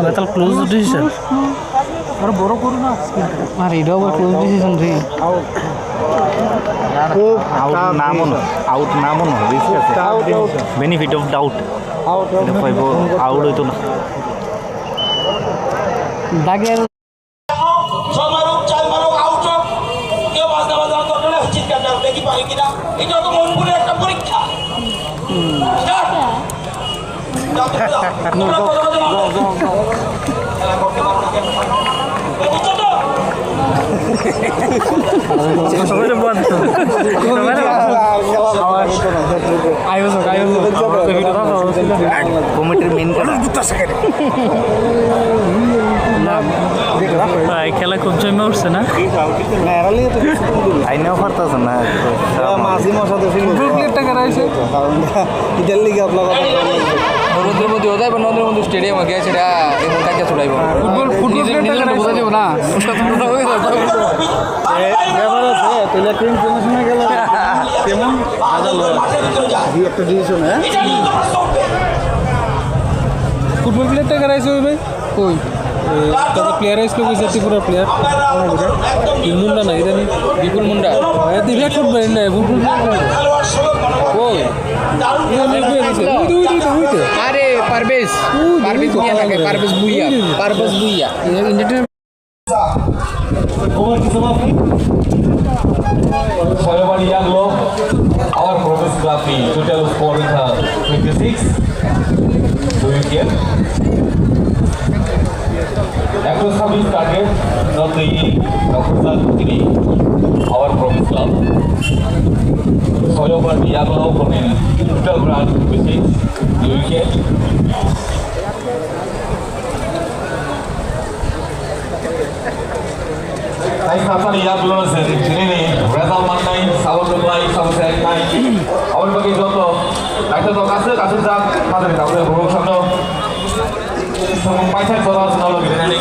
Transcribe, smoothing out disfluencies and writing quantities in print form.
Betal close decision আর বড় করু না আর এটাও আবার ক্লোজ ডিসিশন রে আউট নামন রিস্ক আছে বেনিফিট অফ ডাউট আউট হইতো না দাগের কমিটির মেন খেলা খুব জমে উঠছে না আইনেও পারতেছে না মাঝি মশা তো নদীর মধ্যে ওদাইব নদীর মধ্যে স্টেডিয়াম আগে সেটা এমন কাজে ছড়াইব ফুটবল বোঝা যাবে না কেমন একটা ডিসিশন হ্যাঁ ফুটবল প্লেয়ারটা কারাইছে ওই ভাই কই তাদের প্লেয়ার আসলো কইছে ত্রিপুরা প্লেয়ার মুন্ডা না এটা বিপুল মুন্ডা দিবে ফুটবল না ফুটবল কই আরে পারভেজ বুইয়া লাগে পারভেজ বুইয়া Soyabadi young love, our progress Rafi, total score is 26. So you can. Across service target, not the Dr. 3, our progress club. Soyabadi young love for total run 26. You can. Nice Hasan Yabulon said, Chinini, Razal Manai, Salon Lai, Sunset Night. Our bagi joto, kita to kasih dah, mana kita boleh berusaha. Semua macam soal soal begini.